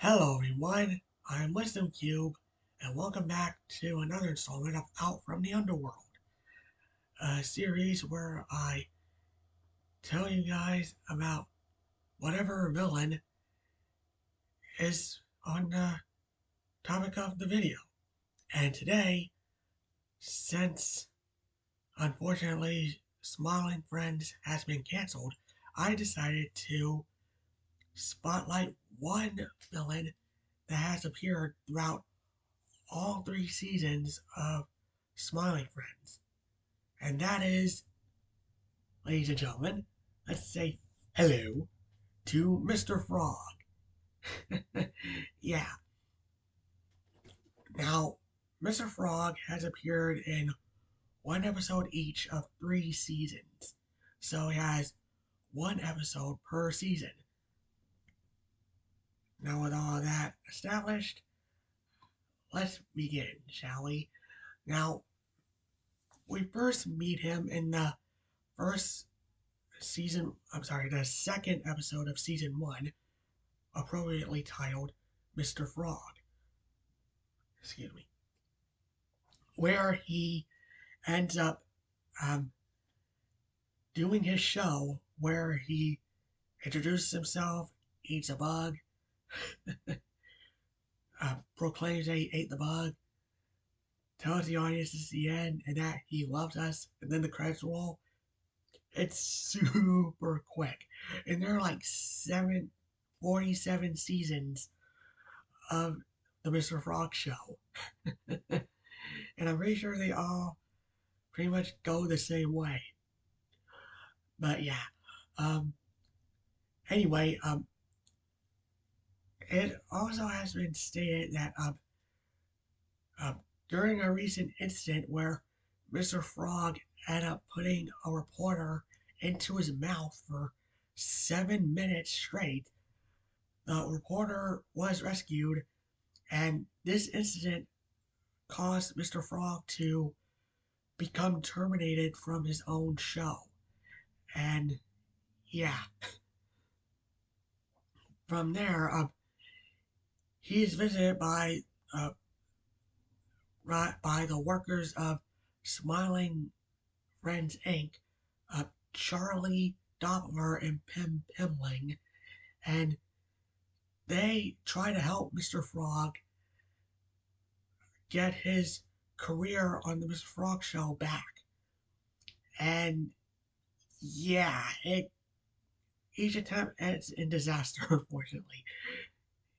Hello everyone, I'm Wisdom Cube, and welcome back to another installment of Out from the Underworld, a series where I tell you guys about whatever villain is on the topic of the video. And today, since unfortunately Smiling Friends has been cancelled, I decided to spotlight one villain that has appeared throughout all three seasons of Smiling Friends. And that is, ladies and gentlemen, let's say hello to Mr. Frog. Yeah, now, Mr. Frog has appeared in one episode each of three seasons. So he has one episode per season. Now, with all that established, let's begin, shall we? Now, we first meet him in the first the second episode of season one, appropriately titled Mr. Frog. Excuse me. Where he ends up um, doing his show where he introduces himself, eats a bug, proclaims that he ate the bug, tells the audience it's the end and that he loves us, and then the credits roll. It's super quick. And there are like 47 seasons of the Mr. Frog show. And I'm pretty sure they all pretty much go the same way. But yeah. Um, anyway, it also has been stated that uh, during a recent incident where Mr. Frog ended up putting a reporter into his mouth for 7 minutes straight, the reporter was rescued, and this incident caused Mr. Frog to become terminated from his own show. And yeah, from there, he's visited uh, by the workers of Smiling Friends Inc., uh, Charlie Doppler and Pim Pimling, and they try to help Mr. Frog get his career on the Mr. Frog show back. And yeah, each attempt ends in disaster, unfortunately.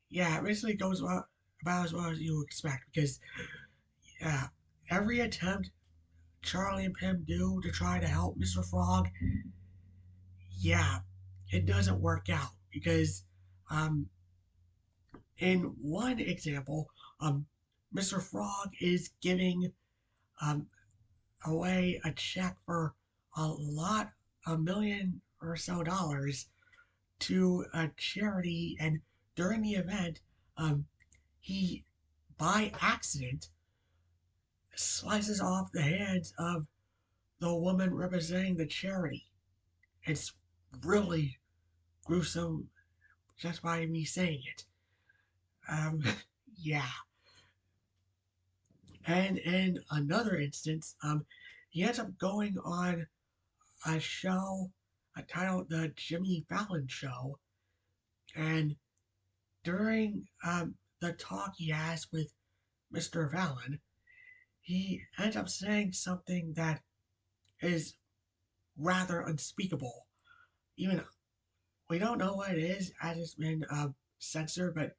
Yeah, it basically goes about as well as you expect because yeah, every attempt Charlie and Pim do to try to help Mr. Frog, yeah, it doesn't work out because um, in one example, um, Mr. Frog is giving um, away a check for a million or so dollars to a charity, and during the event, um, he, by accident, slices off the hands of the woman representing the charity. It's really gruesome just by me saying it. Um, yeah. And in another instance, he ends up going on a show titled The Jimmy Fallon Show. And during the talk he has with Mr. Fallon, he ends up saying something that is rather unspeakable. Even we don't know what it is as it's been censored, but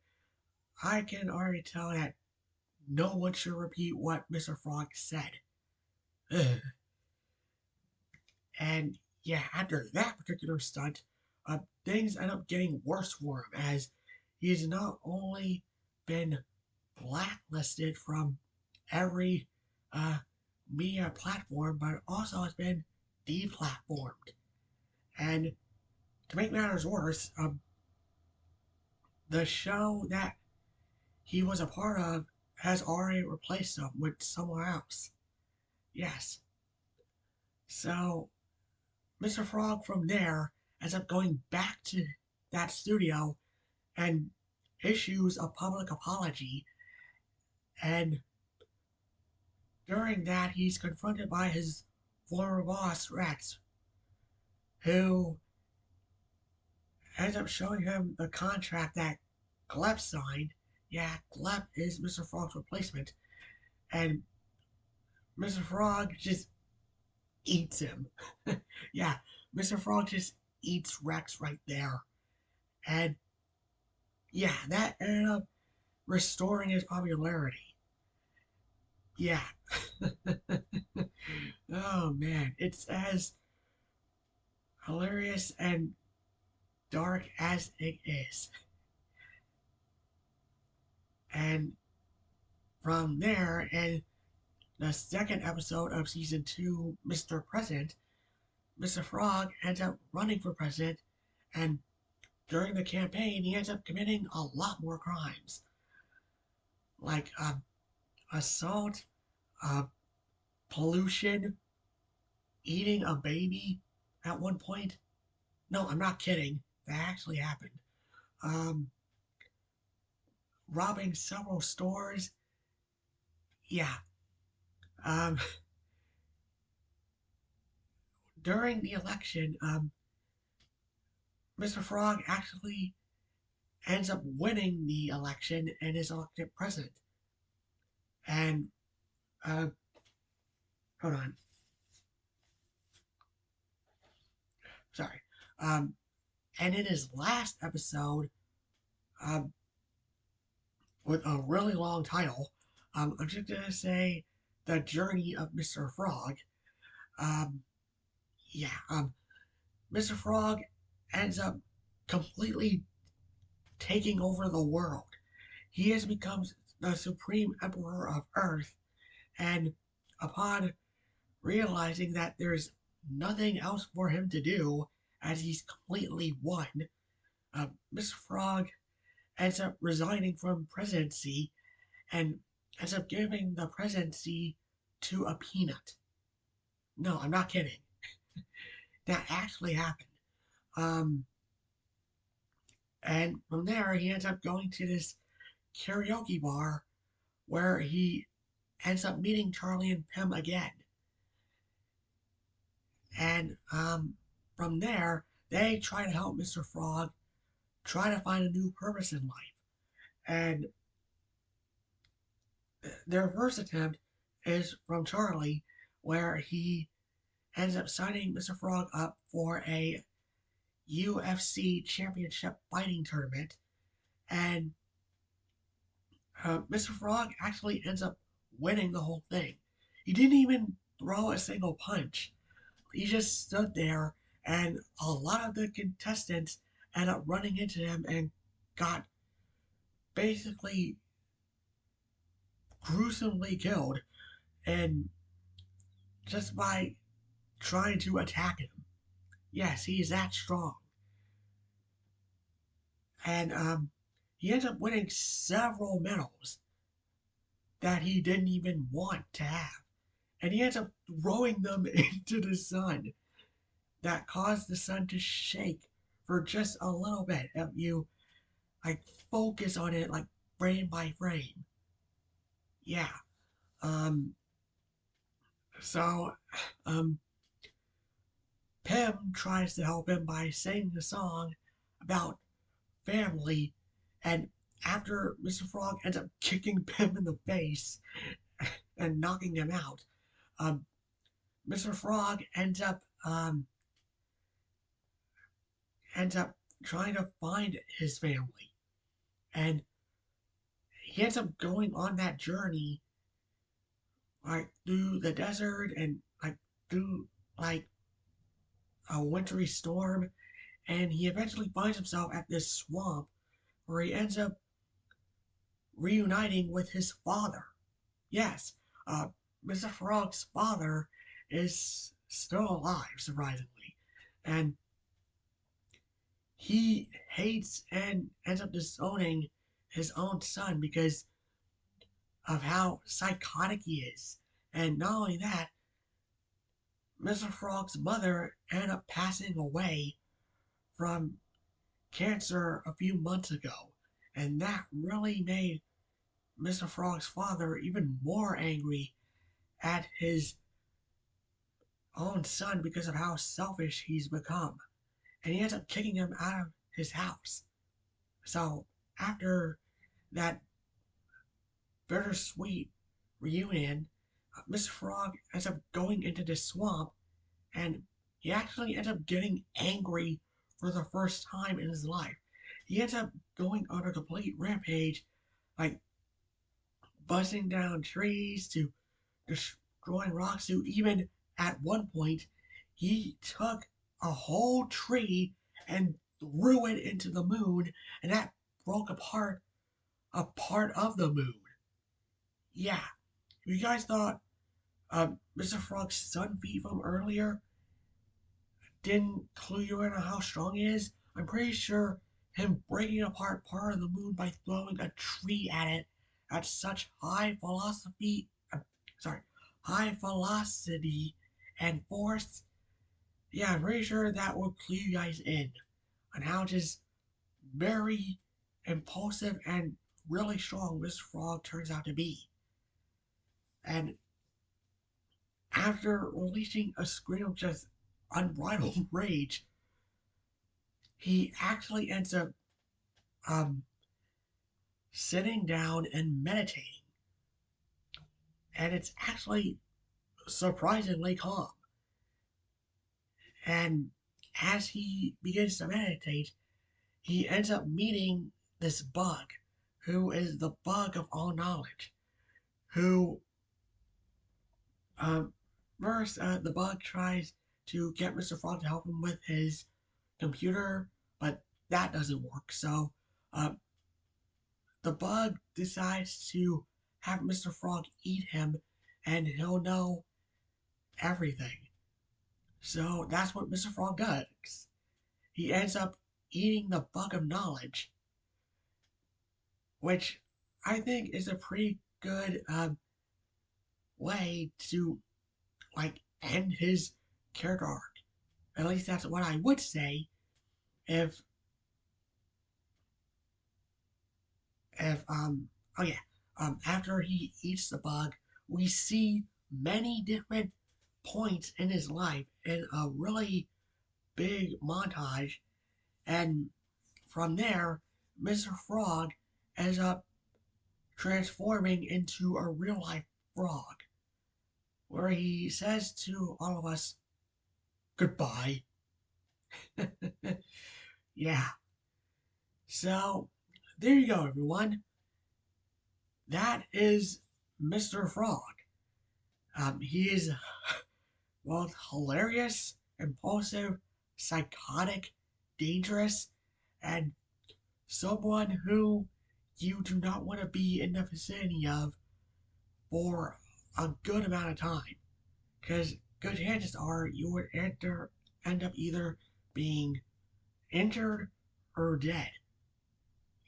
I can already tell that no one should repeat what Mr. Frog said. Ugh. And yeah, after that particular stunt, things end up getting worse for him as he's not only been blacklisted from every uh, media platform, but also has been deplatformed. And to make matters worse, the show that he was a part of has already replaced him with someone else. Yes. So Mr. Frog from there ends up going back to that studio and issues a public apology, and during that, he's confronted by his former boss, Rex, who ends up showing him the contract that Gleb signed. Yeah, Gleb is Mr. Frog's replacement, and Mr. Frog just eats him. Yeah, Mr. Frog just eats Rex right there. And yeah, that ended up restoring his popularity. Yeah. Oh man, it's as hilarious and dark as it is. And from there, in the second episode of season 2, Mr. President, Mr. Frog ends up running for president, and during the campaign, he ends up committing a lot more crimes, like assault, uh, pollution, eating a baby at one point. No, I'm not kidding. That actually happened. Um, Robbing several stores. Yeah. Um, During the election, Mr. Frog actually ends up winning the election and is elected president. And uh, hold on, sorry. Um, and in his last episode, um, with a really long title, I'm just gonna say the journey of Mr. Frog. Um, yeah, Mr. Frog ends up completely taking over the world. He has become the supreme emperor of Earth, and upon realizing that there's nothing else for him to do, as he's completely won, Mr. Frog ends up resigning from presidency and ends up giving the presidency to a peanut. No, I'm not kidding. That actually happened. Um, and from there, he ends up going to this karaoke bar where he ends up meeting Charlie and Pim again. And from there, they try to help Mr. Frog try to find a new purpose in life. And their first attempt is from Charlie, where he ends up signing Mr. Frog up for a UFC championship fighting tournament. And Mr. Frog actually ends up winning the whole thing. He didn't even throw a single punch. He just stood there, and a lot of the contestants ended up running into him and got basically gruesomely killed, and just by trying to attack him. Yes, he is that strong. And he ends up winning several medals that he didn't even want to have. And he ends up throwing them into the sun. That caused the sun to shake for just a little bit. If you like focus on it like frame by frame. Yeah. Um so um Pim tries to help him by singing a song about family, and after Mr. Frog ends up kicking Pim in the face and knocking him out, um, Mr. Frog ends up trying to find his family, and he ends up going on that journey like through the desert and like through like a wintry storm, and he eventually finds himself at this swamp where he ends up reuniting with his father. Yes, uh, Mr. Frog's father is still alive, surprisingly, and he hates and ends up disowning his own son because of how psychotic he is. And not only that, Mr. Frog's mother ended up passing away from cancer a few months ago. And that really made Mr. Frog's father even more angry at his own son because of how selfish he's become. And he ends up kicking him out of his house. So after that bittersweet reunion, Mr. Frog ends up going into the swamp and he actually ends up getting angry for the first time in his life. He ends up going on a complete rampage, like busting down trees to destroying rocks to even at one point he took a whole tree and threw it into the moon and that broke apart a part of the moon. Yeah, if you guys thought Mr. Frog's sun feet from earlier didn't clue you in on how strong he is, I'm pretty sure him breaking apart part of the moon by throwing a tree at it at such sorry, high velocity and force. Yeah, I'm pretty sure that will clue you guys in on how just very impulsive and really strong Mr. Frog turns out to be. And after releasing a scream of just unbridled rage, he actually ends up um, sitting down and meditating. And it's actually surprisingly calm. And as he begins to meditate, he ends up meeting this bug, who is the bug of all knowledge, who um, first the bug tries to get Mr. Frog to help him with his computer, but that doesn't work. So uh, the bug decides to have Mr. Frog eat him, and he'll know everything. So that's what Mr. Frog does. He ends up eating the bug of knowledge, which I think is a pretty good way to like end his character arc. At least that's what I would say if if oh yeah after he eats the bug, we see many different points in his life in a really big montage, and from there, Mr. Frog ends up transforming into a real life frog, where he says to all of us, goodbye. Yeah. So, there you go, everyone. That is Mr. Frog. He is both hilarious, impulsive, psychotic, dangerous, and someone who you do not want to be in the vicinity of for a good amount of time. Because good chances are you would end up either being injured or dead.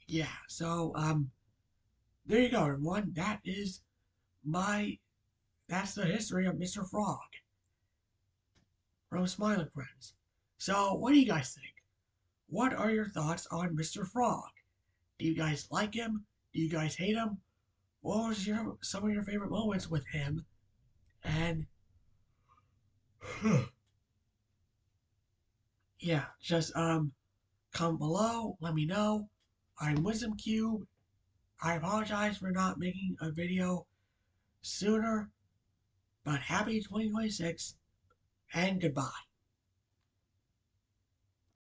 Yeah, so there you go, everyone. That's the history of Mr. Frog from Smiling Friends. So what do you guys think? What are your thoughts on Mr. Frog? Do you guys like him? Do you guys hate him? What was some of your favorite moments with him? And yeah, just comment below, let me know. I'm Wisdom Cube. I apologize for not making a video sooner, but happy 2026 and goodbye.